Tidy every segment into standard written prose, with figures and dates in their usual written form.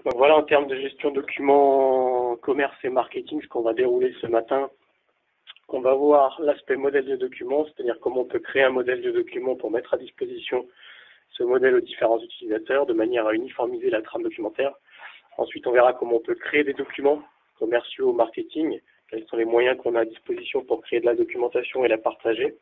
Donc voilà, en termes de gestion de documents commerce et marketing, ce qu'on va dérouler ce matin, on va voir l'aspect modèle de document, c'est-à-dire comment on peut créer un modèle de document pour mettre à disposition ce modèle aux différents utilisateurs de manière à uniformiser la trame documentaire. Ensuite, on verra comment on peut créer des documents commerciaux, marketing, quels sont les moyens qu'on a à disposition pour créer de la documentation et la partager.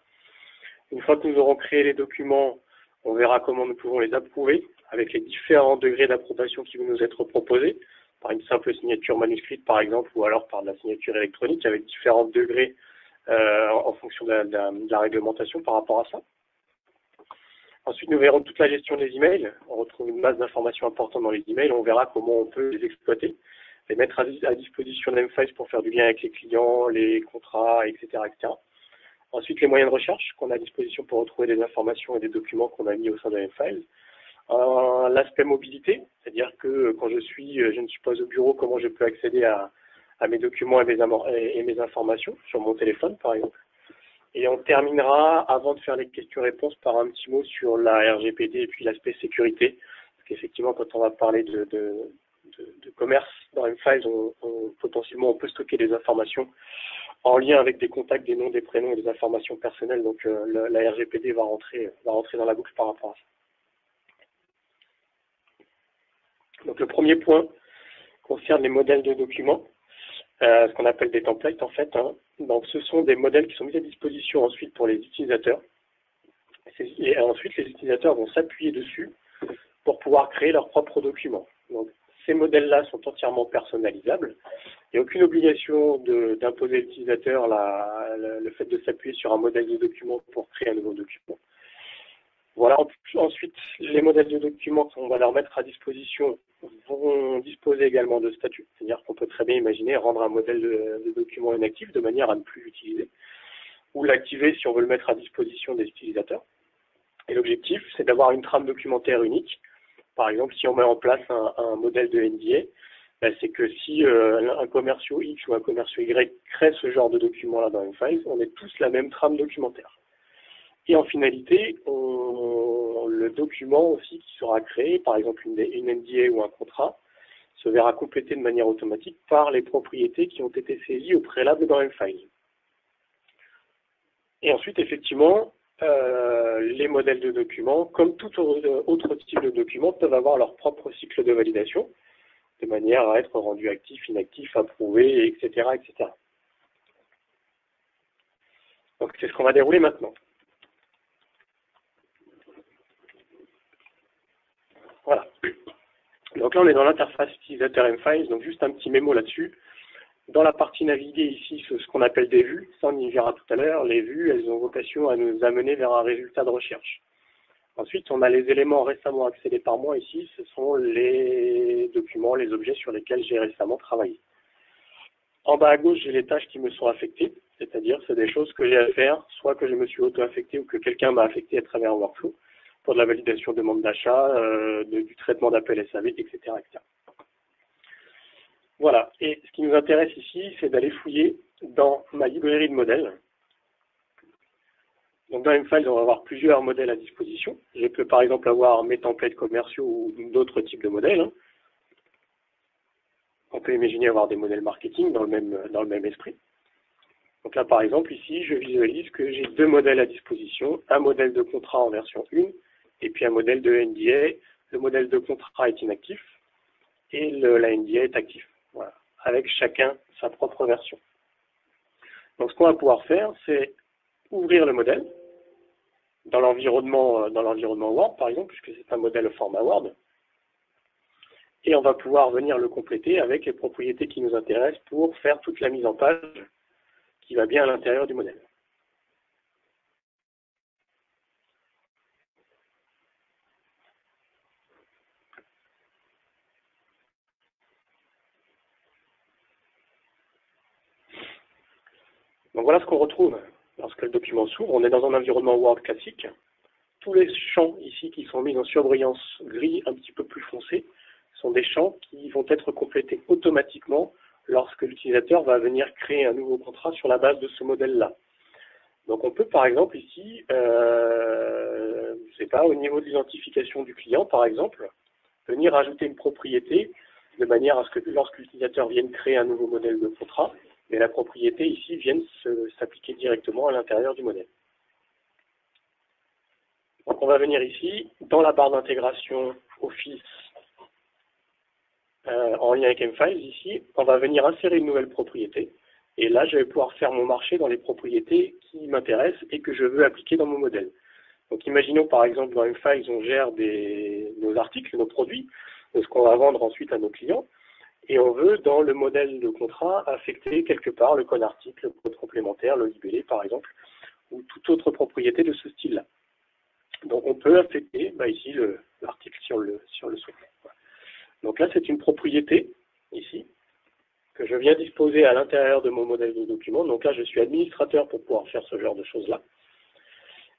Une fois que nous aurons créé les documents, on verra comment nous pouvons les approuver avec les différents degrés d'approbation qui vont nous être proposés, par une simple signature manuscrite par exemple, ou alors par de la signature électronique avec différents degrés en fonction de la réglementation par rapport à ça. Ensuite, nous verrons toute la gestion des emails. On retrouve une masse d'informations importantes dans les emails. On verra comment on peut les exploiter, les mettre à disposition de M-Files pour faire du lien avec les clients, les contrats, etc., etc. Ensuite, les moyens de recherche qu'on a à disposition pour retrouver des informations et des documents qu'on a mis au sein de M-Files. L'aspect mobilité, c'est-à-dire que quand je ne suis pas au bureau, comment je peux accéder à mes documents et mes informations sur mon téléphone, par exemple. Et on terminera, avant de faire les questions-réponses, par un petit mot sur la RGPD et puis l'aspect sécurité. Parce qu'effectivement, quand on va parler de commerce dans M-Files, potentiellement, on peut stocker des informations en lien avec des contacts, des noms, des prénoms et des informations personnelles. Donc, la RGPD va rentrer dans la boucle par rapport à ça. Donc, le premier point concerne les modèles de documents, ce qu'on appelle des templates en fait. Donc, ce sont des modèles qui sont mis à disposition ensuite pour les utilisateurs. Et ensuite, les utilisateurs vont s'appuyer dessus pour pouvoir créer leurs propres documents. Donc, ces modèles-là sont entièrement personnalisables. Il n'y a aucune obligation d'imposer à l'utilisateur le fait de s'appuyer sur un modèle de document pour créer un nouveau document. Voilà. Ensuite, les modèles de documents qu'on va leur mettre à disposition vont disposer également de statuts. C'est-à-dire qu'on peut très bien imaginer rendre un modèle de document inactif de manière à ne plus l'utiliser, ou l'activer si on veut le mettre à disposition des utilisateurs. Et l'objectif, c'est d'avoir une trame documentaire unique. Par exemple, si on met en place un modèle de NDA, c'est que si un commerciaux X ou un commerciaux Y crée ce genre de document-là dans M-Files, on est tous la même trame documentaire. Et en finalité, le document aussi qui sera créé, par exemple une NDA ou un contrat, se verra complété de manière automatique par les propriétés qui ont été saisies au préalable dans M-Files. Et ensuite, effectivement, les modèles de documents, comme tout autre type de document, peuvent avoir leur propre cycle de validation, de manière à être rendu actif, inactif, approuvé, etc., etc. Donc, c'est ce qu'on va dérouler maintenant. Voilà. Donc là, on est dans l'interface utilisateur M-Files, donc juste un petit mémo là-dessus. Dans la partie naviguer ici, ce qu'on appelle des vues, ça on y verra tout à l'heure, les vues, elles ont vocation à nous amener vers un résultat de recherche. Ensuite, on a les éléments récemment accédés par moi ici, ce sont les documents, les objets sur lesquels j'ai récemment travaillé. En bas à gauche, j'ai les tâches qui me sont affectées, c'est-à-dire c'est des choses que j'ai à faire, soit que je me suis auto-affecté ou que quelqu'un m'a affecté à travers un workflow, pour de la validation de demande d'achat, du traitement d'appel SAV, etc., etc. Voilà, et ce qui nous intéresse ici, c'est d'aller fouiller dans ma librairie de modèles. Donc dans M-Files, on va avoir plusieurs modèles à disposition. Je peux par exemple avoir mes templates commerciaux ou d'autres types de modèles. On peut imaginer avoir des modèles marketing dans le même esprit. Donc là, par exemple, ici, je visualise que j'ai deux modèles à disposition, un modèle de contrat en version 1 et puis un modèle de NDA. Le modèle de contrat est inactif et la NDA est actif. Voilà, avec chacun sa propre version. Donc ce qu'on va pouvoir faire, c'est ouvrir le modèle dans l'environnement Word, par exemple, puisque c'est un modèle au format Word. Et on va pouvoir venir le compléter avec les propriétés qui nous intéressent pour faire toute la mise en page qui va bien à l'intérieur du modèle. Donc voilà ce qu'on retrouve lorsque le document s'ouvre. On est dans un environnement Word classique. Tous les champs ici qui sont mis en surbrillance gris un petit peu plus foncé sont des champs qui vont être complétés automatiquement lorsque l'utilisateur va venir créer un nouveau contrat sur la base de ce modèle-là. Donc on peut par exemple ici, je sais pas, au niveau de l'identification du client par exemple, venir ajouter une propriété de manière à ce que lorsque l'utilisateur vienne créer un nouveau modèle de contrat, mais la propriété ici vienne s'appliquer directement à l'intérieur du modèle. Donc on va venir ici, dans la barre d'intégration Office en lien avec M-Files, ici, on va venir insérer une nouvelle propriété. Et là, je vais pouvoir faire mon marché dans les propriétés qui m'intéressent et que je veux appliquer dans mon modèle. Donc imaginons par exemple dans M-Files, on gère nos articles, nos produits, de ce qu'on va vendre ensuite à nos clients. Et on veut, dans le modèle de contrat, affecter quelque part le code article, le code complémentaire, le libellé par exemple, ou toute autre propriété de ce style-là. Donc on peut affecter ici l'article si on le souhaite. Voilà. Donc là, c'est une propriété, ici, que je viens disposer à l'intérieur de mon modèle de document. Donc là, je suis administrateur pour pouvoir faire ce genre de choses-là.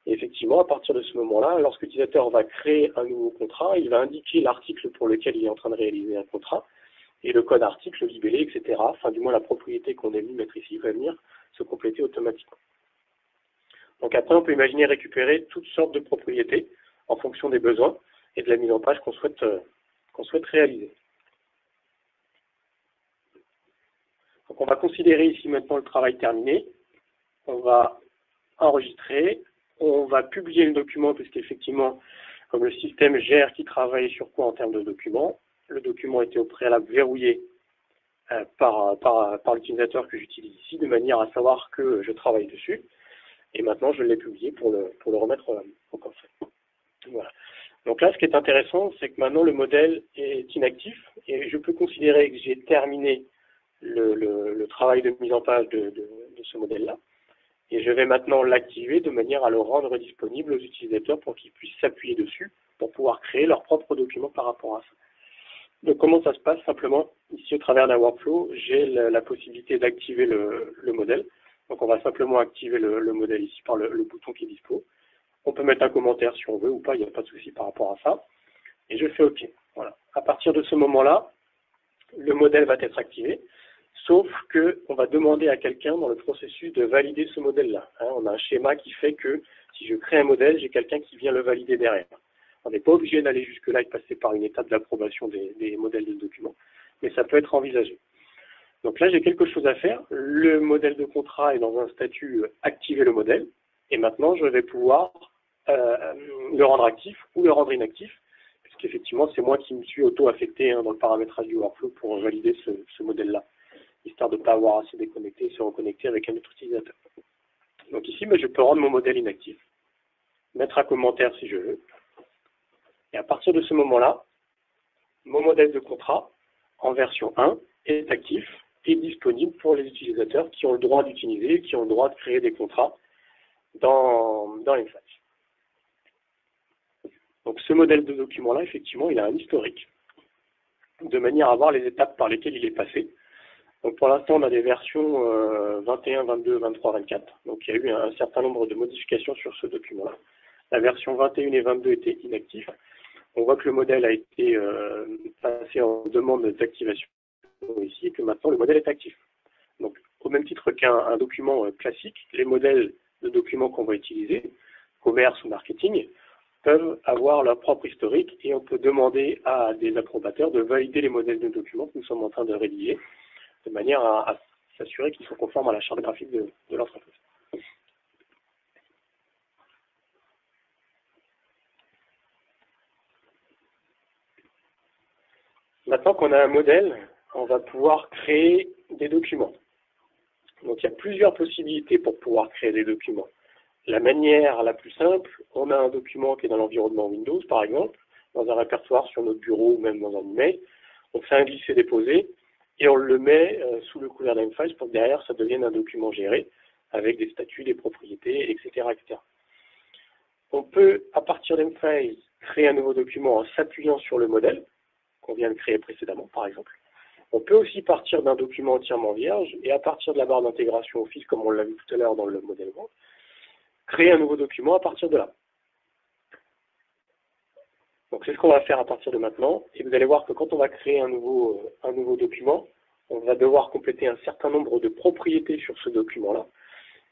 Et effectivement, à partir de ce moment-là, lorsque l'utilisateur va créer un nouveau contrat, il va indiquer l'article pour lequel il est en train de réaliser un contrat, et le code article, le libellé, etc. Enfin, du moins, la propriété qu'on aime mettre ici va venir se compléter automatiquement. Donc après, on peut imaginer récupérer toutes sortes de propriétés en fonction des besoins et de la mise en page qu'on souhaite réaliser. Donc on va considérer ici maintenant le travail terminé. On va enregistrer, on va publier le document puisqu'effectivement, comme le système gère qui travaille sur quoi en termes de documents, le document était au préalable verrouillé par l'utilisateur que j'utilise ici, de manière à savoir que je travaille dessus. Et maintenant, je l'ai publié pour le remettre au coffret. Voilà. Donc là, ce qui est intéressant, c'est que maintenant, le modèle est inactif et je peux considérer que j'ai terminé le travail de mise en page de ce modèle-là. Et je vais maintenant l'activer de manière à le rendre disponible aux utilisateurs pour qu'ils puissent s'appuyer dessus pour pouvoir créer leur propre document par rapport à ça. Donc comment ça se passe? Simplement, ici au travers d'un workflow, j'ai la possibilité d'activer le modèle. Donc on va simplement activer le modèle ici par le bouton qui est dispo. On peut mettre un commentaire si on veut ou pas, il n'y a pas de souci par rapport à ça. Et je fais OK. Voilà. À partir de ce moment-là, le modèle va être activé, sauf qu'on va demander à quelqu'un dans le processus de valider ce modèle-là. On a un schéma qui fait que si je crée un modèle, j'ai quelqu'un qui vient le valider derrière. On n'est pas obligé d'aller jusque-là et de passer par une étape d'approbation des modèles de documents, mais ça peut être envisagé. Donc là, j'ai quelque chose à faire. Le modèle de contrat est dans un statut activer le modèle. Et maintenant, je vais pouvoir le rendre actif ou le rendre inactif, puisqu'effectivement, c'est moi qui me suis auto-affecté dans le paramétrage du workflow pour valider ce modèle-là, histoire de ne pas avoir à se déconnecter et se reconnecter avec un autre utilisateur. Donc ici, je peux rendre mon modèle inactif, mettre un commentaire si je veux. Et à partir de ce moment-là, mon modèle de contrat en version 1 est actif et disponible pour les utilisateurs qui ont le droit d'utiliser, qui ont le droit de créer des contrats dans M-Files. Donc ce modèle de document-là, effectivement, il a un historique, de manière à voir les étapes par lesquelles il est passé. Donc pour l'instant, on a des versions 21, 22, 23, 24. Donc il y a eu un certain nombre de modifications sur ce document-là. La version 21 et 22 étaient inactifs. On voit que le modèle a été passé en demande d'activation ici et que maintenant le modèle est actif. Donc au même titre qu'un document classique, les modèles de documents qu'on va utiliser, commerce ou marketing, peuvent avoir leur propre historique et on peut demander à des approbateurs de valider les modèles de documents que nous sommes en train de rédiger de manière à s'assurer qu'ils sont conformes à la charte graphique de l'entreprise. Maintenant qu'on a un modèle, on va pouvoir créer des documents. Donc il y a plusieurs possibilités pour pouvoir créer des documents. La manière la plus simple, on a un document qui est dans l'environnement Windows, par exemple, dans un répertoire sur notre bureau ou même dans un email. On fait un glisser-déposer et on le met sous le couvert d'M-Files pour que derrière ça devienne un document géré avec des statuts, des propriétés, etc., etc. On peut, à partir d'M-Files, créer un nouveau document en s'appuyant sur le modèle qu'on vient de créer précédemment, par exemple. On peut aussi partir d'un document entièrement vierge et à partir de la barre d'intégration Office, comme on l'a vu tout à l'heure dans le modèle Word, créer un nouveau document à partir de là. Donc c'est ce qu'on va faire à partir de maintenant. Et vous allez voir que quand on va créer un nouveau document, on va devoir compléter un certain nombre de propriétés sur ce document-là.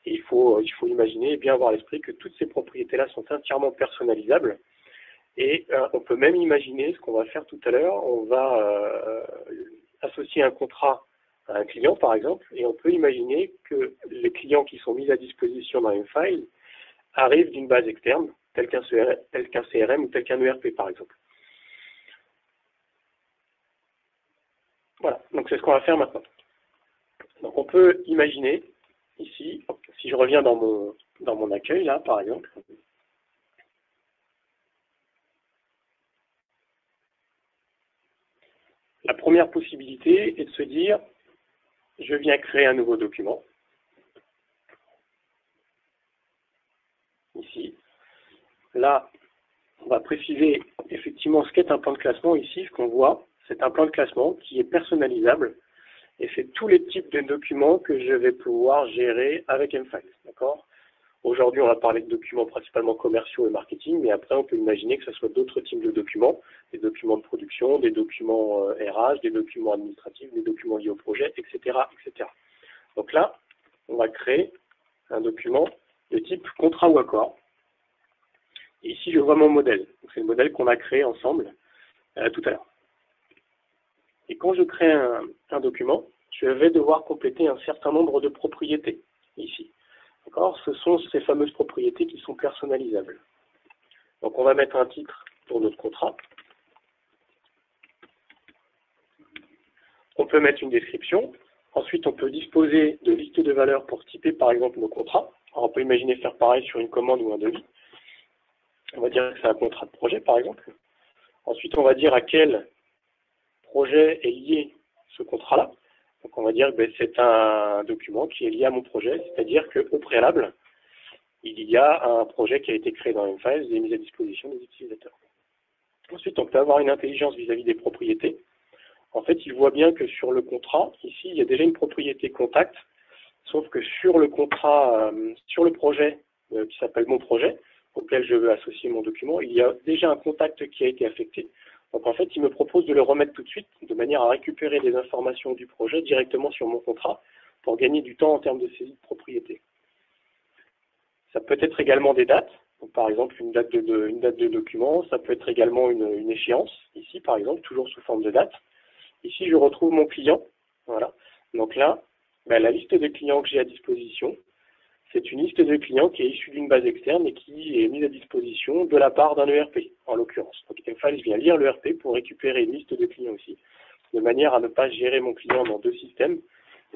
Et il faut imaginer et bien avoir à l'esprit que toutes ces propriétés-là sont entièrement personnalisables Et on peut même imaginer ce qu'on va faire tout à l'heure. On va associer un contrat à un client, par exemple, et on peut imaginer que les clients qui sont mis à disposition dans M-File arrivent d'une base externe, tel qu'un CRM ou tel qu'un ERP, par exemple. Voilà, donc c'est ce qu'on va faire maintenant. Donc on peut imaginer, ici, si je reviens dans mon accueil, là, par exemple, la première possibilité est de se dire, je viens créer un nouveau document, ici. Là, on va préciser effectivement ce qu'est un plan de classement. Ici, ce qu'on voit, c'est un plan de classement qui est personnalisable et c'est tous les types de documents que je vais pouvoir gérer avec M-Files. D'accord ? Aujourd'hui, on va parler de documents principalement commerciaux et marketing, mais après, on peut imaginer que ce soit d'autres types de documents, des documents de production, des documents RH, des documents administratifs, des documents liés au projet, etc., etc. Donc là, on va créer un document de type contrat ou accord. Et ici, je vois mon modèle. C'est le modèle qu'on a créé ensemble tout à l'heure. Et quand je crée un document, je vais devoir compléter un certain nombre de propriétés ici. D'accord ? Ce sont ces fameuses propriétés qui sont personnalisables. Donc on va mettre un titre pour notre contrat. On peut mettre une description. Ensuite, on peut disposer de listes de valeurs pour typer par exemple nos contrats. Alors, on peut imaginer faire pareil sur une commande ou un devis. On va dire que c'est un contrat de projet par exemple. Ensuite, on va dire à quel projet est lié ce contrat-là. Donc on va dire que c'est un document qui est lié à mon projet, c'est-à-dire qu'au préalable, il y a un projet qui a été créé dans M-Files et mis à disposition des utilisateurs. Ensuite, on peut avoir une intelligence vis-à-vis des propriétés. En fait, il voit bien que sur le contrat, ici, il y a déjà une propriété contact, sauf que sur le contrat, sur le projet qui s'appelle mon projet, auquel je veux associer mon document, il y a déjà un contact qui a été affecté. Donc en fait, il me propose de le remettre tout de suite, de manière à récupérer des informations du projet directement sur mon contrat, pour gagner du temps en termes de saisie de propriété. Ça peut être également des dates, donc, par exemple une date de document, ça peut être également une échéance, ici par exemple, toujours sous forme de date. Ici, je retrouve mon client, voilà. Donc là, la liste de clients que j'ai à disposition, c'est une liste de clients qui est issue d'une base externe et qui est mise à disposition de la part d'un ERP, en l'occurrence. Donc M-Files vient lire l'ERP pour récupérer une liste de clients aussi, de manière à ne pas gérer mon client dans deux systèmes,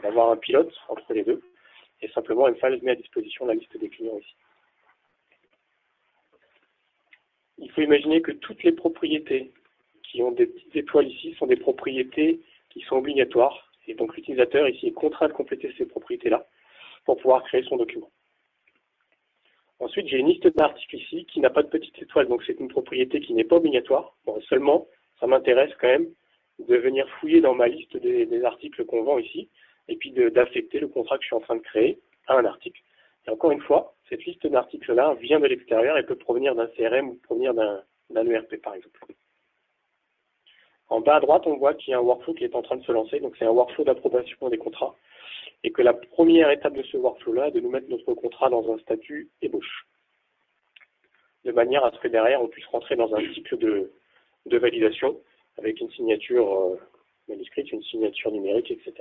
d'avoir un pilote entre les deux, et simplement M-Files met à disposition la liste des clients ici. Il faut imaginer que toutes les propriétés qui ont des petites étoiles ici sont des propriétés qui sont obligatoires, et donc l'utilisateur ici est contraint de compléter ces propriétés-là pour pouvoir créer son document. Ensuite, j'ai une liste d'articles ici qui n'a pas de petite étoile, donc c'est une propriété qui n'est pas obligatoire. Bon, seulement, ça m'intéresse quand même de venir fouiller dans ma liste des articles qu'on vend ici, et puis d'affecter le contrat que je suis en train de créer à un article. Et encore une fois, cette liste d'articles-là vient de l'extérieur et peut provenir d'un CRM ou provenir d'un ERP par exemple. En bas à droite, on voit qu'il y a un workflow qui est en train de se lancer, donc c'est un workflow d'approbation des contrats. Et que la première étape de ce workflow-là est de nous mettre notre contrat dans un statut ébauche, de manière à ce que derrière, on puisse rentrer dans un cycle de validation avec une signature manuscrite, une signature numérique, etc.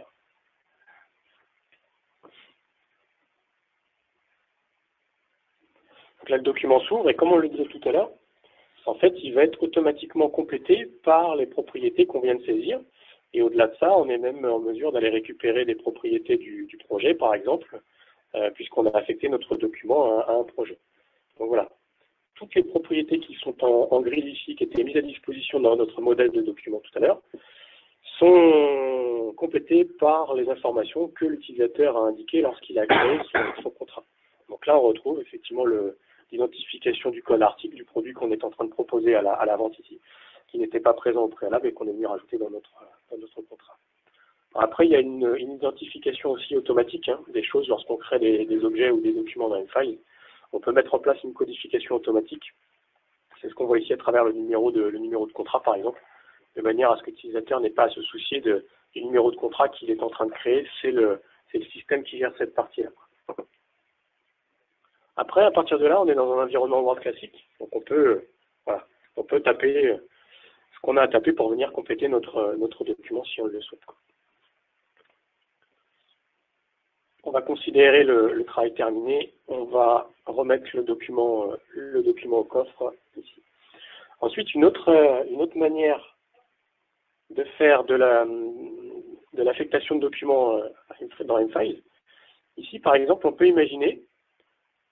Donc là, le document s'ouvre et comme on le disait tout à l'heure, en fait, il va être automatiquement complété par les propriétés qu'on vient de saisir. Et au-delà de ça, on est même en mesure d'aller récupérer des propriétés du projet, par exemple, puisqu'on a affecté notre document à un projet. Donc voilà, toutes les propriétés qui sont en gris ici, qui étaient mises à disposition dans notre modèle de document tout à l'heure, sont complétées par les informations que l'utilisateur a indiquées lorsqu'il a créé son contrat. Donc là, on retrouve effectivement l'identification du code article du produit qu'on est en train de proposer à la vente ici, qui n'était pas présent au préalable et qu'on est venu rajouter dans notre contrat. Après, il y a une identification aussi automatique des choses lorsqu'on crée des objets ou des documents dans M-File. On peut mettre en place une codification automatique. C'est ce qu'on voit ici à travers le numéro de contrat, par exemple, de manière à ce que l'utilisateur n'ait pas à se soucier du numéro de contrat qu'il est en train de créer. C'est le système qui gère cette partie-là. Après, à partir de là, on est dans un environnement Word classique. Donc on peut On peut taper ce qu'on a à taper pour venir compléter notre document si on le souhaite. On va considérer le travail terminé. On va remettre le document au coffre ici. Ensuite, une autre manière de faire de l'affectation de documents dans M-Files. Ici, par exemple, on peut imaginer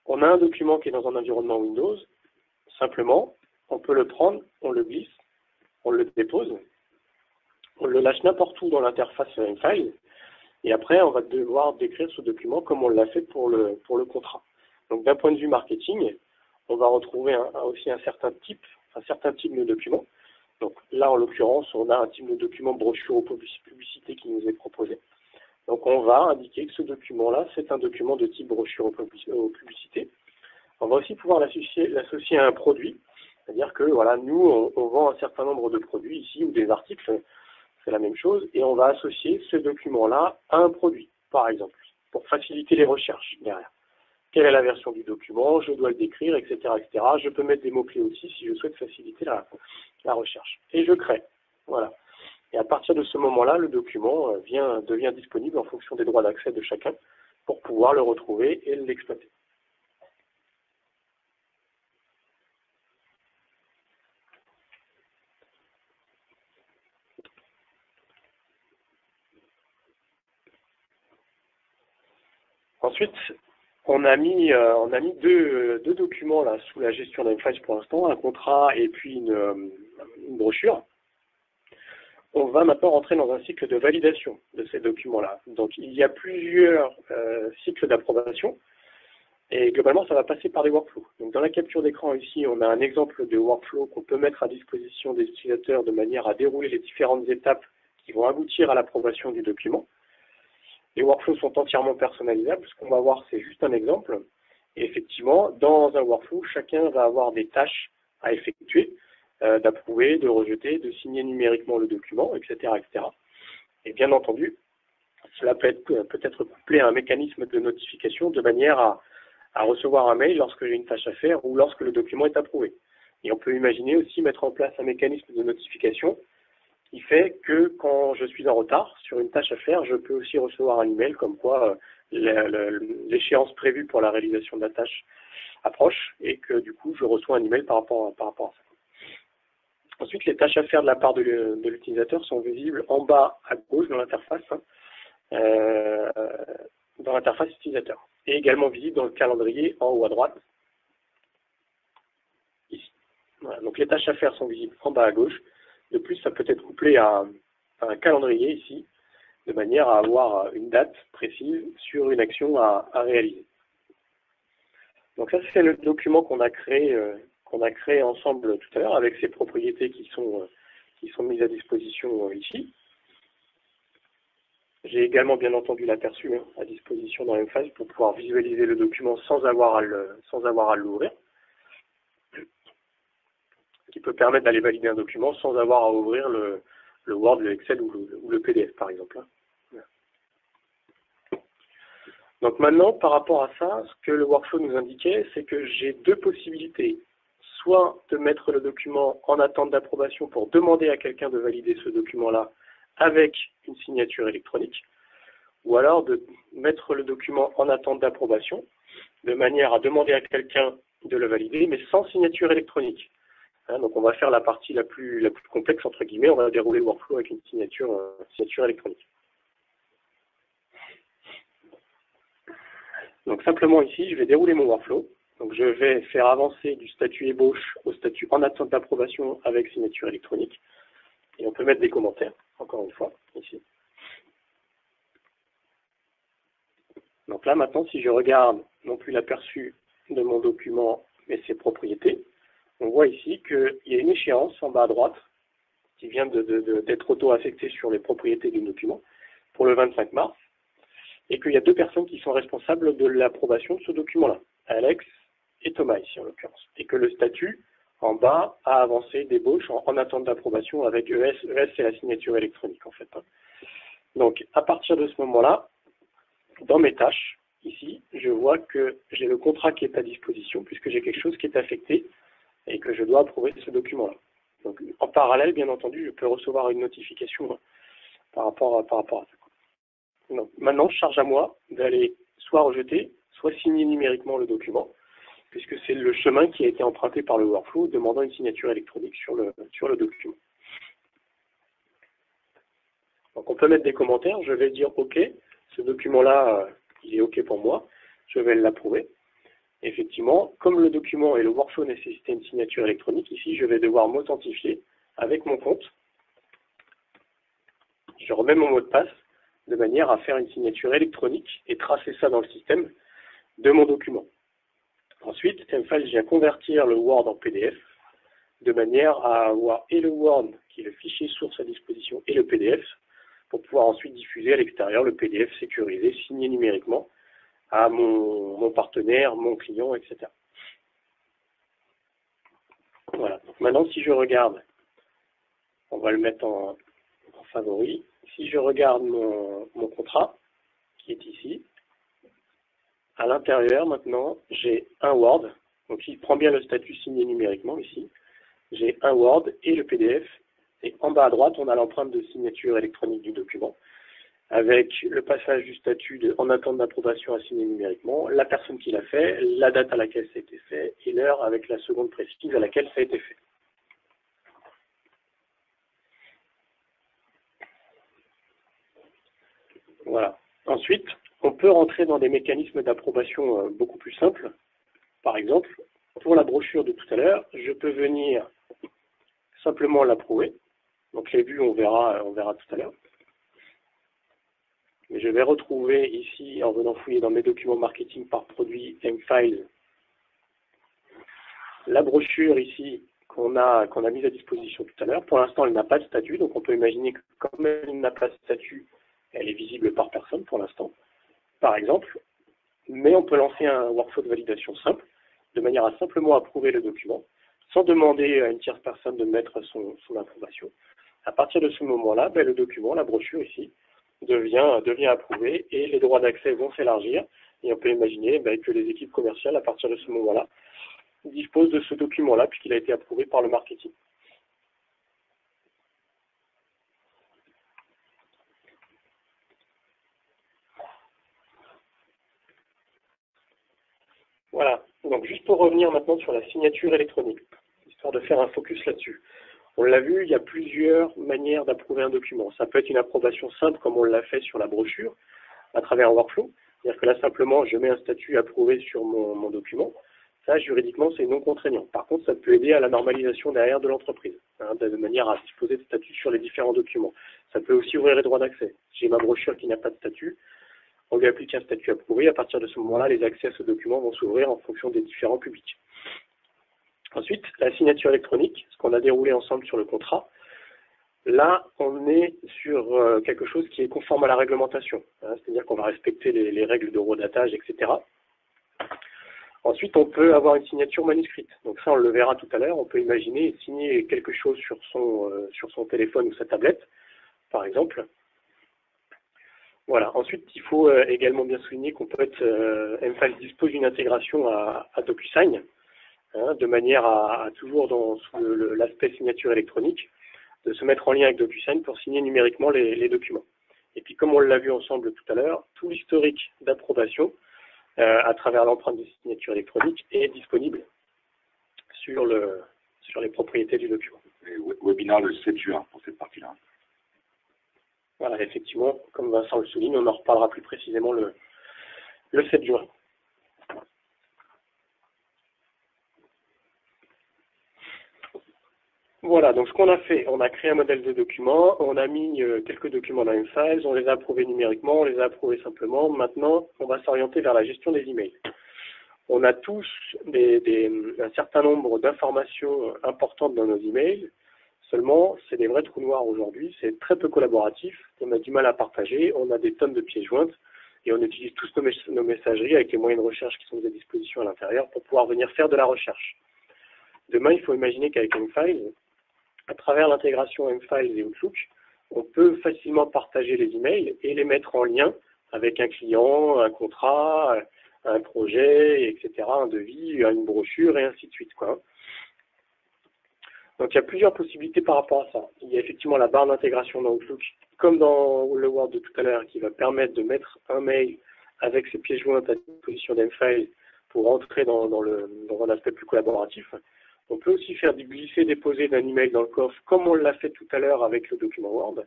qu'on a un document qui est dans un environnement Windows. Simplement, on peut le prendre, on le glisse, on le dépose, on le lâche n'importe où dans l'interface M-Files. Et après, on va devoir décrire ce document comme on l'a fait pour le contrat. Donc, d'un point de vue marketing, on va retrouver aussi un certain type de document. Donc là, en l'occurrence, on a un type de document brochure ou publicité qui nous est proposé. Donc on va indiquer que ce document-là, c'est un document de type brochure ou publicité. On va aussi pouvoir l'associer à un produit. C'est-à-dire que voilà, nous, on vend un certain nombre de produits ici, ou des articles, c'est la même chose, et on va associer ce document-là à un produit, par exemple, pour faciliter les recherches derrière. Quelle est la version du document, je dois le décrire, etc., etc. Je peux mettre des mots-clés aussi si je souhaite faciliter la recherche. Et je crée. Voilà. Et à partir de ce moment-là, le document devient disponible en fonction des droits d'accès de chacun pour pouvoir le retrouver et l'exploiter. Ensuite, on a mis deux documents là sous la gestion d'M-Files pour l'instant, un contrat et puis une brochure. On va maintenant rentrer dans un cycle de validation de ces documents-là. Donc il y a plusieurs cycles d'approbation et globalement ça va passer par des workflows. Donc dans la capture d'écran ici, on a un exemple de workflow qu'on peut mettre à disposition des utilisateurs de manière à dérouler les différentes étapes qui vont aboutir à l'approbation du document. Les workflows sont entièrement personnalisables. Ce qu'on va voir, c'est juste un exemple. Et effectivement, dans un workflow, chacun va avoir des tâches à effectuer, d'approuver, de rejeter, de signer numériquement le document, etc., etc. Et bien entendu, cela peut être couplé à un mécanisme de notification de manière à recevoir un mail lorsque j'ai une tâche à faire ou lorsque le document est approuvé. Et on peut imaginer aussi mettre en place un mécanisme de notification qui fait que quand je suis en retard sur une tâche à faire, je peux aussi recevoir un email comme quoi l'échéance prévue pour la réalisation de la tâche approche et que du coup je reçois un email par rapport à ça. Ensuite, les tâches à faire de la part de l'utilisateur sont visibles en bas à gauche dans l'interface, utilisateur, et également visibles dans le calendrier en haut à droite, ici. Voilà, donc les tâches à faire sont visibles en bas à gauche. De plus, ça peut être couplé à un calendrier ici, de manière à avoir une date précise sur une action à réaliser. Donc ça, c'est le document qu'on a créé ensemble tout à l'heure avec ses propriétés qui sont mises à disposition ici. J'ai également bien entendu l'aperçu à disposition dans M-Files pour pouvoir visualiser le document sans avoir à l'ouvrir. Qui peut permettre d'aller valider un document sans avoir à ouvrir le Word, le Excel ou le PDF par exemple. Donc maintenant, par rapport à ça, ce que le workflow nous indiquait, c'est que j'ai deux possibilités. Soit de mettre le document en attente d'approbation pour demander à quelqu'un de valider ce document-là avec une signature électronique, ou alors de mettre le document en attente d'approbation de manière à demander à quelqu'un de le valider, mais sans signature électronique. Donc on va faire la partie la plus complexe, entre guillemets, on va dérouler le workflow avec une signature électronique. Donc simplement ici, je vais dérouler mon workflow. Donc je vais faire avancer du statut ébauche au statut en attente d'approbation avec signature électronique. Et on peut mettre des commentaires, encore une fois, ici. Donc là maintenant, si je regarde non plus l'aperçu de mon document, mais ses propriétés, on voit ici qu'il y a une échéance en bas à droite qui vient d'être auto-affectée sur les propriétés du document pour le 25 mars et qu'il y a deux personnes qui sont responsables de l'approbation de ce document-là, Alex et Thomas ici en l'occurrence, et que le statut en bas a avancé d'ébauche en attente d'approbation avec ES. ES, c'est la signature électronique en fait. Donc à partir de ce moment-là, dans mes tâches, ici, je vois que j'ai le contrat qui est à disposition puisque j'ai quelque chose qui est affecté et que je dois approuver ce document-là. Donc, en parallèle, bien entendu, je peux recevoir une notification par rapport à ça. Donc, maintenant, charge à moi d'aller soit rejeter, soit signer numériquement le document, puisque c'est le chemin qui a été emprunté par le workflow demandant une signature électronique sur le document. Donc, on peut mettre des commentaires. Je vais dire OK, ce document-là, il est OK pour moi. Je vais l'approuver. Effectivement, comme le document et le workflow nécessitaient une signature électronique, ici, je vais devoir m'authentifier avec mon compte. Je remets mon mot de passe de manière à faire une signature électronique et tracer ça dans le système de mon document. Ensuite, mFiles vient convertir le Word en PDF de manière à avoir et le Word, qui est le fichier source à disposition, et le PDF, pour pouvoir ensuite diffuser à l'extérieur le PDF sécurisé, signé numériquement, à mon partenaire, mon client, etc. Voilà. Donc maintenant, si je regarde, on va le mettre en favori. Si je regarde mon contrat, qui est ici, à l'intérieur, maintenant, j'ai un Word. Donc, il prend bien le statut signé numériquement ici. J'ai un Word et le PDF. Et en bas à droite, on a l'empreinte de signature électronique du document, avec le passage du statut en attente d'approbation à signer numériquement, la personne qui l'a fait, la date à laquelle ça a été fait, et l'heure avec la seconde précise à laquelle ça a été fait. Voilà. Ensuite, on peut rentrer dans des mécanismes d'approbation beaucoup plus simples. Par exemple, pour la brochure de tout à l'heure, je peux venir simplement l'approuver. Donc les vues, on verra tout à l'heure. Mais je vais retrouver ici, en venant fouiller dans mes documents marketing par produit mFiles, la brochure ici qu'on a mise à disposition tout à l'heure. Pour l'instant, elle n'a pas de statut, donc on peut imaginer que comme elle n'a pas de statut, elle est visible par personne pour l'instant, par exemple. Mais on peut lancer un workflow de validation simple, de manière à simplement approuver le document, sans demander à une tierce personne de mettre son approbation. À partir de ce moment-là, le document, la brochure ici, devient approuvé et les droits d'accès vont s'élargir. Et on peut imaginer que les équipes commerciales, à partir de ce moment-là, disposent de ce document-là puisqu'il a été approuvé par le marketing. Voilà. Donc juste pour revenir maintenant sur la signature électronique, histoire de faire un focus là-dessus. On l'a vu, il y a plusieurs manières d'approuver un document. Ça peut être une approbation simple comme on l'a fait sur la brochure, à travers un workflow. C'est-à-dire que là, simplement, je mets un statut approuvé sur mon document. Ça, juridiquement, c'est non contraignant. Par contre, ça peut aider à la normalisation derrière de l'entreprise, de manière à disposer de statuts sur les différents documents. Ça peut aussi ouvrir les droits d'accès. J'ai ma brochure qui n'a pas de statut, on lui applique un statut approuvé. À partir de ce moment-là, les accès à ce document vont s'ouvrir en fonction des différents publics. Ensuite, la signature électronique, ce qu'on a déroulé ensemble sur le contrat. Là, on est sur quelque chose qui est conforme à la réglementation, c'est-à-dire qu'on va respecter les règles d'horodatage, etc. Ensuite, on peut avoir une signature manuscrite. Donc ça, on le verra tout à l'heure. On peut imaginer signer quelque chose sur son téléphone ou sa tablette, par exemple. Voilà. Ensuite, il faut également bien souligner qu'on peut être, mFiles dispose d'une intégration à DocuSign, de manière à toujours dans l'aspect signature électronique, de se mettre en lien avec DocuSign pour signer numériquement les documents. Et puis, comme on l'a vu ensemble tout à l'heure, tout l'historique d'approbation à travers l'empreinte de signature électronique est disponible sur les propriétés du document. Et webinaire le 7 juin pour cette partie-là. Voilà, effectivement, comme Vincent le souligne, on en reparlera plus précisément le 7 juin. Voilà, donc ce qu'on a fait, on a créé un modèle de document, on a mis quelques documents dans mFiles, on les a approuvés numériquement, on les a approuvés simplement. Maintenant, on va s'orienter vers la gestion des emails. On a tous un certain nombre d'informations importantes dans nos emails. Seulement, c'est des vrais trous noirs aujourd'hui, c'est très peu collaboratif, on a du mal à partager, on a des tonnes de pièces jointes et on utilise tous nos messageries avec les moyens de recherche qui sont à disposition à l'intérieur pour pouvoir venir faire de la recherche. Demain, il faut imaginer qu'avec mFiles, à travers l'intégration mFiles et Outlook, on peut facilement partager les emails et les mettre en lien avec un client, un contrat, un projet, etc., un devis, une brochure et ainsi de suite, quoi. Donc il y a plusieurs possibilités par rapport à ça. Il y a effectivement la barre d'intégration dans Outlook, comme dans le Word de tout à l'heure, qui va permettre de mettre un mail avec ses pièces jointes à disposition d'Mfile pour entrer dans un aspect plus collaboratif. On peut aussi faire du glisser-déposer d'un email dans le coffre, comme on l'a fait tout à l'heure avec le document Word.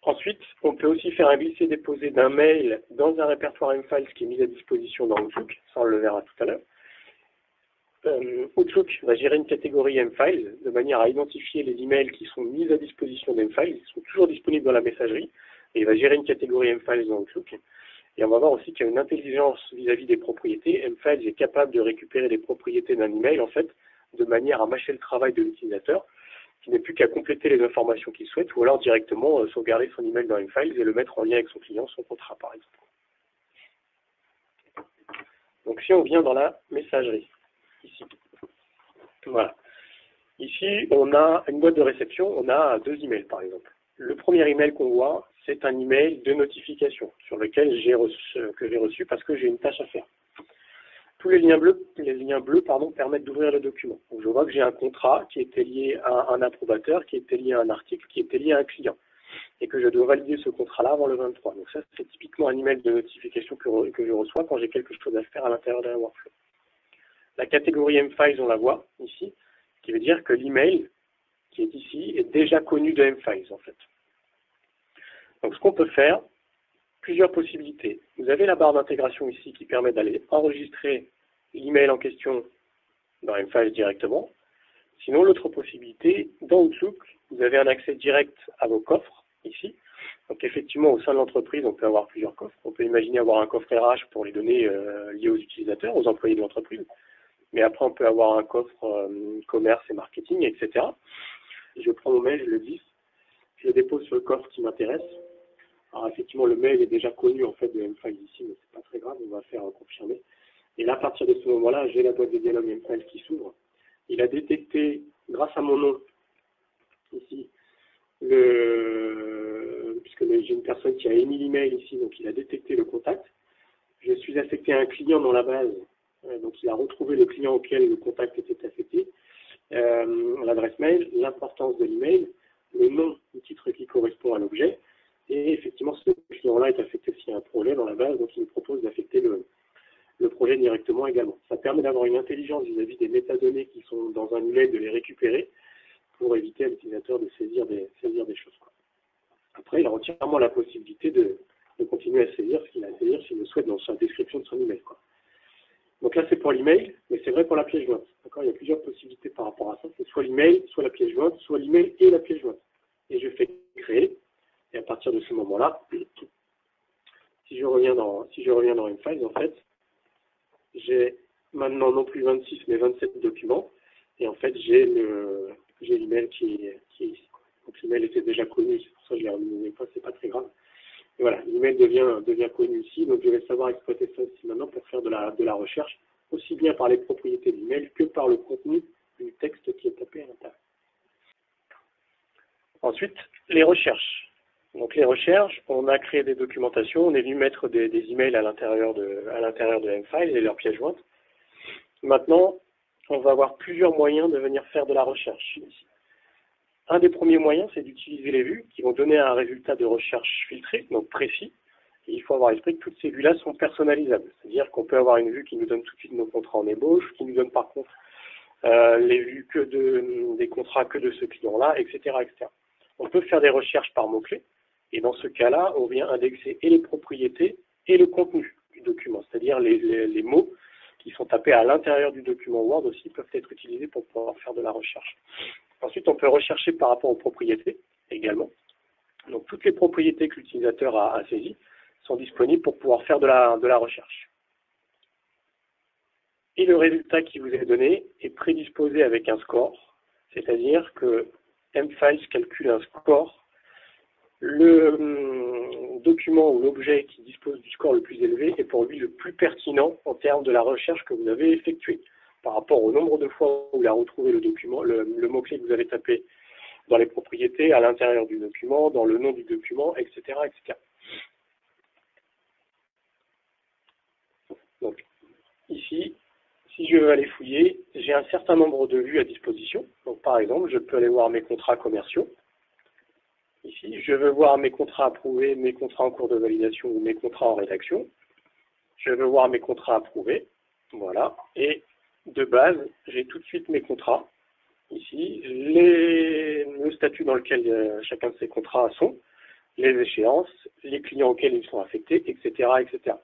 Ensuite, on peut aussi faire un glisser-déposer d'un mail dans un répertoire Mfiles qui est mis à disposition dans Outlook, ça on le verra tout à l'heure. Outlook va gérer une catégorie Mfiles de manière à identifier les emails qui sont mis à disposition d'Mfiles, ils sont toujours disponibles dans la messagerie, et il va gérer une catégorie Mfiles dans Outlook. Et on va voir aussi qu'il y a une intelligence vis-à-vis des propriétés. Mfiles est capable de récupérer les propriétés d'un email, en fait, de manière à mâcher le travail de l'utilisateur, qui n'est plus qu'à compléter les informations qu'il souhaite, ou alors directement sauvegarder son email dans Mfiles et le mettre en lien avec son client, son contrat, par exemple. Donc si on vient dans la messagerie, ici, voilà. Ici, on a une boîte de réception, on a 2 emails, par exemple. Le premier email qu'on voit, c'est un email de notification sur lequel j'ai reçu parce que j'ai une tâche à faire. Tous les liens bleus permettent d'ouvrir le document. Donc, je vois que j'ai un contrat qui était lié à un approbateur, qui était lié à un article, qui était lié à un client, et que je dois valider ce contrat-là avant le 23. Donc ça, c'est typiquement un email de notification que je reçois quand j'ai quelque chose à faire à l'intérieur d'un workflow. La catégorie Mfiles, on la voit ici, qui veut dire que l'email qui est ici est déjà connu de Mfiles, en fait. Donc ce qu'on peut faire, plusieurs possibilités. Vous avez la barre d'intégration ici qui permet d'aller enregistrer l'email en question dans Mfiles directement. Sinon, l'autre possibilité, dans Outlook, vous avez un accès direct à vos coffres, ici. Donc effectivement, au sein de l'entreprise, on peut avoir plusieurs coffres. On peut imaginer avoir un coffre RH pour les données liées aux utilisateurs, aux employés de l'entreprise. Mais après, on peut avoir un coffre commerce et marketing, etc. Je prends mon mail, je le glisse, je le dépose sur le coffre qui m'intéresse. Alors effectivement, le mail est déjà connu en fait de Mfiles ici, mais c'est pas très grave, on va faire confirmer. Et là, à partir de ce moment-là, j'ai la boîte de dialogue Mfiles qui s'ouvre. Il a détecté, grâce à mon nom, ici, puisque j'ai une personne qui a émis l'email ici, donc il a détecté le contact. Je suis affecté à un client dans la base, donc il a retrouvé le client auquel le contact était affecté, l'adresse mail, l'importance de l'email, le nom du titre qui correspond à l'objet, et effectivement ce client-là est affecté s'il y a un projet dans la base, donc il me propose d'affecter le projet directement également. Ça permet d'avoir une intelligence vis-à-vis des métadonnées qui sont dans un email, de les récupérer pour éviter à l'utilisateur de saisir des choses. Après, il a entièrement la possibilité de continuer à saisir ce qu'il a à saisir s'il le souhaite dans sa description de son email. Donc là, c'est pour l'email, mais c'est vrai pour la pièce jointe. Il y a plusieurs possibilités par rapport à ça. C'est soit l'email, soit la pièce jointe, soit l'email et la pièce jointe. Et je fais créer. Et à partir de ce moment-là, si je reviens dans Mfiles, en fait, j'ai maintenant non plus 26, mais 27 documents. Et en fait, j'ai l'email qui est ici. Donc l'email était déjà connu, c'est pour ça que je l'ai remis pas, c'est pas très grave. Et voilà, l'email devient connu ici, donc je vais savoir exploiter ça aussi maintenant pour faire de la recherche, aussi bien par les propriétés de l'email que par le contenu du texte qui est tapé à l'intérieur. Ensuite, les recherches. Donc les recherches, on a créé des documentations, on est venu mettre des emails à l'intérieur de Mfiles et leurs pièces jointes. Maintenant, on va avoir plusieurs moyens de venir faire de la recherche ici. Un des premiers moyens, c'est d'utiliser les vues qui vont donner un résultat de recherche filtré, donc précis. Et il faut avoir à l'esprit que toutes ces vues-là sont personnalisables. C'est-à-dire qu'on peut avoir une vue qui nous donne tout de suite nos contrats en ébauche, qui nous donne par contre les vues des contrats que de ce client-là, etc., etc. On peut faire des recherches par mots-clés. Et dans ce cas-là, on vient indexer et les propriétés et le contenu du document. C'est-à-dire les mots qui sont tapés à l'intérieur du document Word aussi peuvent être utilisés pour pouvoir faire de la recherche. Ensuite, on peut rechercher par rapport aux propriétés également. Donc, toutes les propriétés que l'utilisateur a saisies sont disponibles pour pouvoir faire de la recherche. Et le résultat qui vous est donné est prédisposé avec un score, c'est-à-dire que Mfiles calcule un score. Le document ou l'objet qui dispose du score le plus élevé est pour lui le plus pertinent en termes de la recherche que vous avez effectuée, par rapport au nombre de fois où il a retrouvé le document, le mot-clé que vous avez tapé dans les propriétés, à l'intérieur du document, dans le nom du document, etc., etc. Donc, ici, Si je veux aller fouiller, j'ai un certain nombre de vues à disposition. Donc par exemple, je peux aller voir mes contrats commerciaux. Ici, je veux voir mes contrats approuvés, mes contrats en cours de validation ou mes contrats en rédaction. Je veux voir mes contrats approuvés. Voilà. Et de base, j'ai tout de suite mes contrats. Ici, le statut dans lequel chacun de ces contrats sont, les échéances, les clients auxquels ils sont affectés, etc., etc.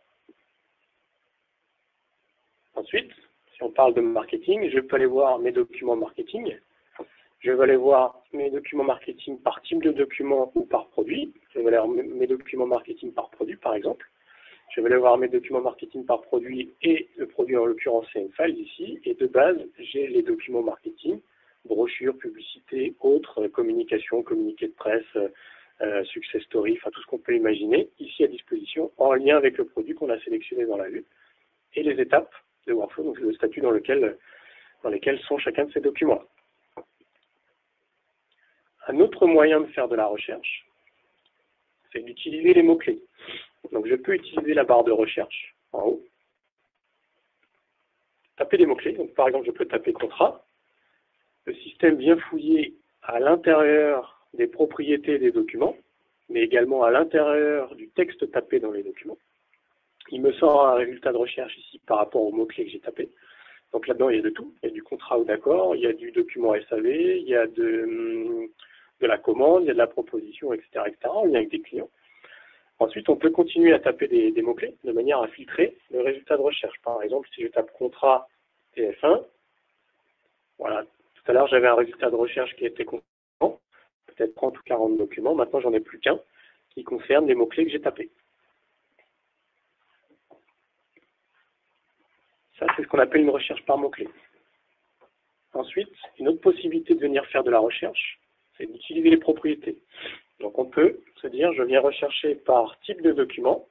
Ensuite, si on parle de marketing, je peux aller voir mes documents marketing. Je vais aller voir mes documents marketing par type de document ou par produit. Je vais aller voir mes documents marketing par produit, par exemple. Je vais aller voir mes documents marketing par produit et le produit, en l'occurrence, c'est une file ici. Et de base, j'ai les documents marketing, brochures, publicités, autres, communication, communiqué de presse, success story, enfin tout ce qu'on peut imaginer, ici à disposition, en lien avec le produit qu'on a sélectionné dans la vue. Et les étapes de workflow, donc le statut dans lesquels sont chacun de ces documents. Un autre moyen de faire de la recherche, c'est d'utiliser les mots-clés. Donc je peux utiliser la barre de recherche en haut, taper des mots-clés. Donc par exemple, je peux taper contrat. Le système vient fouiller à l'intérieur des propriétés des documents, mais également à l'intérieur du texte tapé dans les documents. Il me sort un résultat de recherche ici par rapport aux mots-clés que j'ai tapés. Donc là-dedans, il y a de tout. Il y a du contrat ou d'accord, il y a du document SAV, il y a de la commande, il y a de la proposition, etc., etc., en lien avec des clients. Ensuite, on peut continuer à taper des mots-clés de manière à filtrer le résultat de recherche. Par exemple, si je tape contrat TF1, voilà, tout à l'heure, j'avais un résultat de recherche qui était concernant, peut-être 30 ou 40 documents. Maintenant, j'en ai plus qu'un qui concerne les mots-clés que j'ai tapés. Ça, c'est ce qu'on appelle une recherche par mots-clés. Ensuite, une autre possibilité de venir faire de la recherche, c'est d'utiliser les propriétés. Donc on peut se dire, je viens rechercher par type de document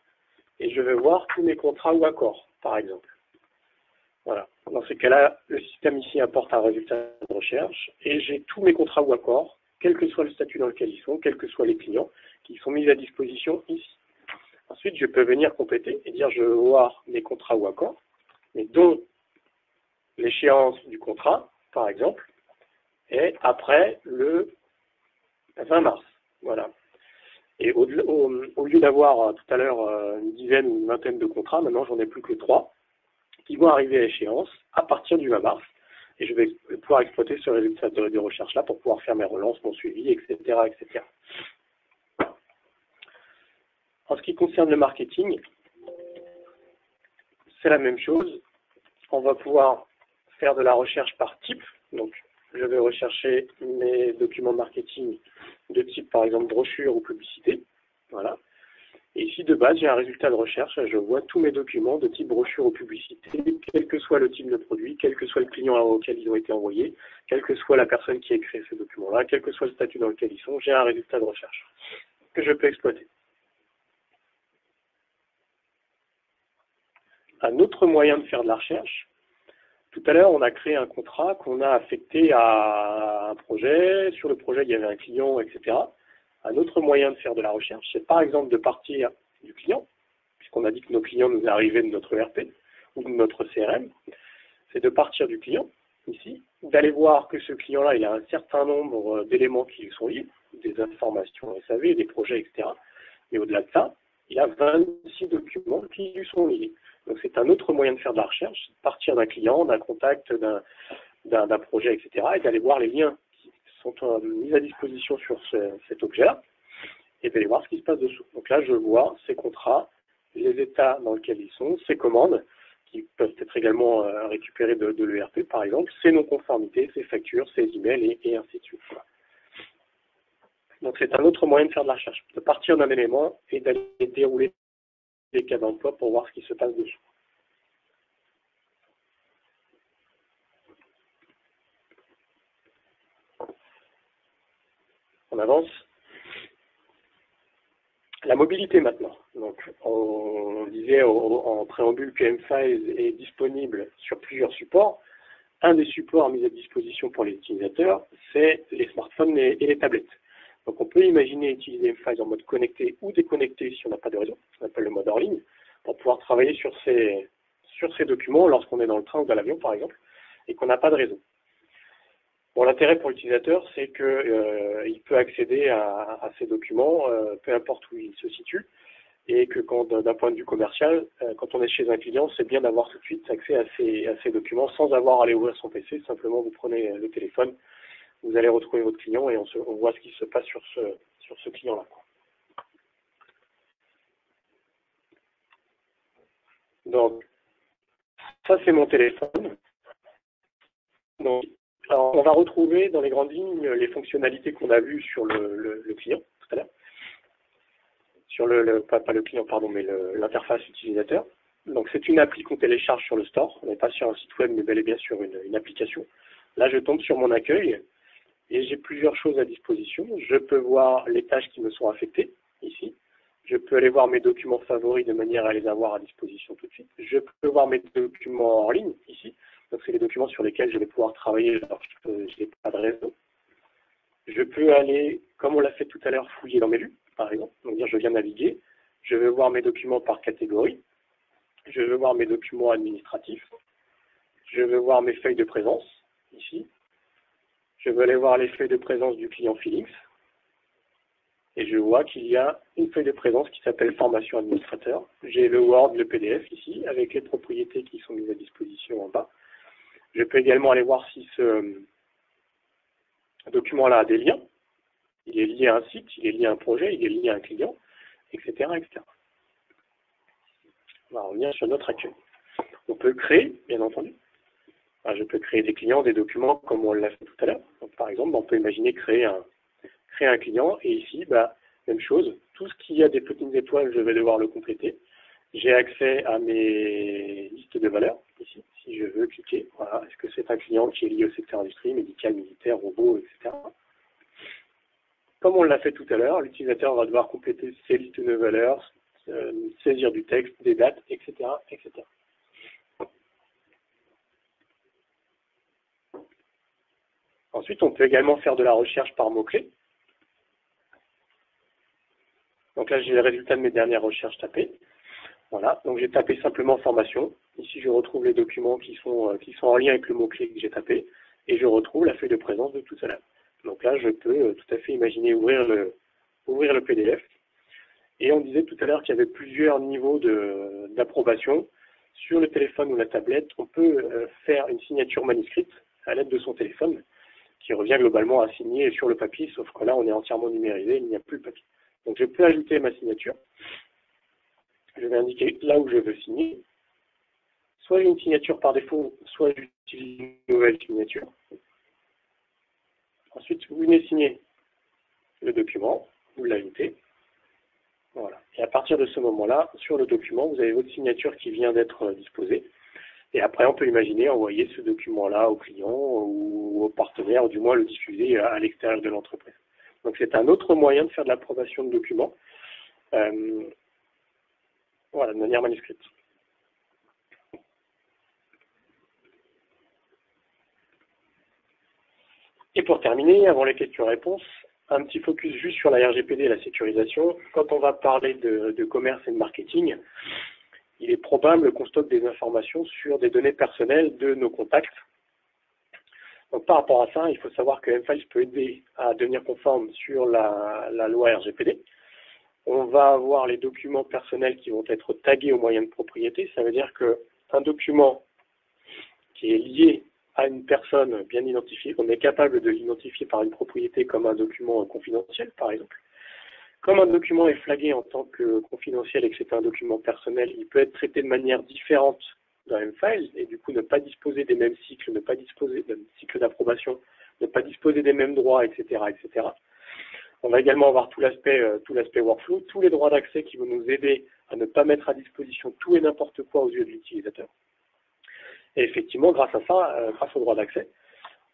et je vais voir tous mes contrats ou accords, par exemple. Voilà. Dans ces cas-là, le système ici apporte un résultat de recherche et j'ai tous mes contrats ou accords, quel que soit le statut dans lequel ils sont, quels que soient les clients, qui sont mis à disposition ici. Ensuite, je peux venir compléter et dire, je veux voir mes contrats ou accords, mais dont l'échéance du contrat, par exemple, est après le 20 mars. Voilà. Et au lieu d'avoir tout à l'heure une dizaine ou une vingtaine de contrats, maintenant j'en ai plus que 3 qui vont arriver à échéance à partir du 20 mars. Et je vais pouvoir exploiter ce résultat de recherche-là pour pouvoir faire mes relances, mon suivi, etc., etc. En ce qui concerne le marketing, c'est la même chose. On va pouvoir faire de la recherche par type. Donc, je vais rechercher mes documents marketing de type, par exemple, brochure ou publicité. Voilà. Et ici, de base, j'ai un résultat de recherche. Je vois tous mes documents de type brochure ou publicité, quel que soit le type de produit, quel que soit le client auquel ils ont été envoyés, quelle que soit la personne qui a créé ces documents-là, quel que soit le statut dans lequel ils sont, j'ai un résultat de recherche que je peux exploiter. Un autre moyen de faire de la recherche, tout à l'heure, on a créé un contrat qu'on a affecté à un projet. Sur le projet, il y avait un client, etc. Un autre moyen de faire de la recherche, c'est par exemple de partir du client, puisqu'on a dit que nos clients nous arrivaient de notre ERP ou de notre CRM. C'est de partir du client, ici, d'aller voir que ce client-là, il a un certain nombre d'éléments qui lui sont liés, des informations SAV, des projets, etc. Mais au-delà de ça, il a 26 documents qui lui sont liés. Donc c'est un autre moyen de faire de la recherche, partir d'un client, d'un contact, d'un projet, etc. et d'aller voir les liens qui sont mis à disposition sur cet objet-là et d'aller voir ce qui se passe dessous. Donc là, je vois ces contrats, les états dans lesquels ils sont, ces commandes qui peuvent être également récupérées de l'ERP, par exemple, ces non-conformités, ces factures, ces emails et ainsi de suite. Voilà. Donc c'est un autre moyen de faire de la recherche, de partir d'un élément et d'aller dérouler les cas d'emploi pour voir ce qui se passe dessous. On avance. La mobilité maintenant. Donc, on disait en préambule que M-Files est disponible sur plusieurs supports. Un des supports mis à disposition pour les utilisateurs, c'est les smartphones et les tablettes. Donc on peut imaginer utiliser M-Files en mode connecté ou déconnecté si on n'a pas de réseau, on appelle le mode hors ligne, pour pouvoir travailler sur sur ces documents lorsqu'on est dans le train ou dans l'avion, par exemple, et qu'on n'a pas de réseau. Bon, l'intérêt pour l'utilisateur, c'est qu'il peut accéder à ces documents, peu importe où ils se situent, et que d'un point de vue commercial, quand on est chez un client, c'est bien d'avoir tout de suite accès à ces documents sans avoir à aller ouvrir son PC. Simplement, vous prenez le téléphone, vous allez retrouver votre client et on voit ce qui se passe sur ce client-là. Donc, ça, c'est mon téléphone. Donc, alors, on va retrouver dans les grandes lignes les fonctionnalités qu'on a vues sur le client tout à l'heure. Sur pas le client, pardon, mais l'interface utilisateur. Donc, c'est une appli qu'on télécharge sur le store. On n'est pas sur un site web, mais bel et bien sur une application. Là, je tombe sur mon accueil et j'ai plusieurs choses à disposition. Je peux voir les tâches qui me sont affectées, ici. Je peux aller voir mes documents favoris de manière à les avoir à disposition tout de suite. Je peux voir mes documents en ligne, ici. Donc, c'est les documents sur lesquels je vais pouvoir travailler lorsque je n'ai pas de réseau. Je peux aller, comme on l'a fait tout à l'heure, fouiller dans mes vues, par exemple. Donc, dire je viens naviguer. Je veux voir mes documents par catégorie. Je veux voir mes documents administratifs. Je veux voir mes feuilles de présence, ici. Je veux aller voir les feuilles de présence du client Feelings. Et je vois qu'il y a une feuille de présence qui s'appelle Formation administrateur. J'ai le Word, le PDF ici, avec les propriétés qui sont mises à disposition en bas. Je peux également aller voir si ce document-là a des liens. Il est lié à un site, il est lié à un projet, il est lié à un client, etc., etc. On va revenir sur notre accueil. On peut créer, bien entendu. Je peux créer des clients, des documents, comme on l'a fait tout à l'heure. Donc, par exemple, on peut imaginer créer un client, et ici, même chose. Tout ce qui a des petites étoiles, je vais devoir le compléter. J'ai accès à mes listes de valeurs, ici, si je veux cliquer. Voilà, est-ce que c'est un client qui est lié au secteur industrie, médical, militaire, robot, etc. Comme on l'a fait tout à l'heure, l'utilisateur va devoir compléter ses listes de valeurs, saisir du texte, des dates, etc., etc. Ensuite, on peut également faire de la recherche par mots-clés. Donc là, j'ai les résultats de mes dernières recherches tapées. Voilà, donc j'ai tapé simplement formation. Ici, je retrouve les documents qui sont en lien avec le mot-clé que j'ai tapé. Et je retrouve la feuille de présence de tout cela. Donc là, je peux tout à fait imaginer ouvrir le PDF. Et on disait tout à l'heure qu'il y avait plusieurs niveaux d'approbation. Sur le téléphone ou la tablette, on peut faire une signature manuscrite à l'aide de son téléphone, qui revient globalement à signer sur le papier, sauf que là, on est entièrement numérisé, il n'y a plus le papier. Donc, je peux ajouter ma signature. Je vais indiquer là où je veux signer. Soit j'ai une signature par défaut, soit j'utilise une nouvelle signature. Ensuite, vous venez signer le document, vous l'ajoutez. Voilà. Et à partir de ce moment-là, sur le document, vous avez votre signature qui vient d'être disposée. Et après, on peut imaginer envoyer ce document-là au client ou au partenaire, ou du moins le diffuser à l'extérieur de l'entreprise. Donc, c'est un autre moyen de faire de l'approbation de documents, voilà, de manière manuscrite. Et pour terminer, avant les questions-réponses, un petit focus juste sur la RGPD et la sécurisation. Quand on va parler de commerce et de marketing, il est probable qu'on stocke des informations sur des données personnelles de nos contacts. Donc par rapport à ça, il faut savoir que M-Files peut aider à devenir conforme sur la loi RGPD. On va avoir les documents personnels qui vont être tagués au moyen de propriété. Ça veut dire qu'un document qui est lié à une personne bien identifiée, on est capable de l'identifier par une propriété comme un document confidentiel, par exemple. Comme un document est flagué en tant que confidentiel et que c'est un document personnel, il peut être traité de manière différente dans M-Files et du coup ne pas disposer des mêmes cycles, ne pas disposer d'un cycle d'approbation, ne pas disposer des mêmes droits, etc., etc. On va également avoir tout l'aspect workflow, tous les droits d'accès qui vont nous aider à ne pas mettre à disposition tout et n'importe quoi aux yeux de l'utilisateur. Et effectivement, grâce à ça, grâce aux droits d'accès,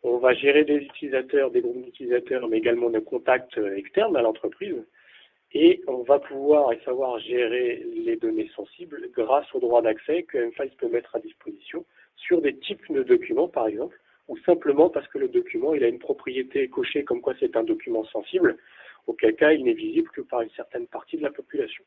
on va gérer des utilisateurs, des groupes d'utilisateurs, mais également des contacts externes à l'entreprise. Et on va pouvoir et savoir gérer les données sensibles grâce aux droits d'accès que M-Files peut mettre à disposition sur des types de documents, par exemple, ou simplement parce que le document il a une propriété cochée comme quoi c'est un document sensible, auquel cas il n'est visible que par une certaine partie de la population.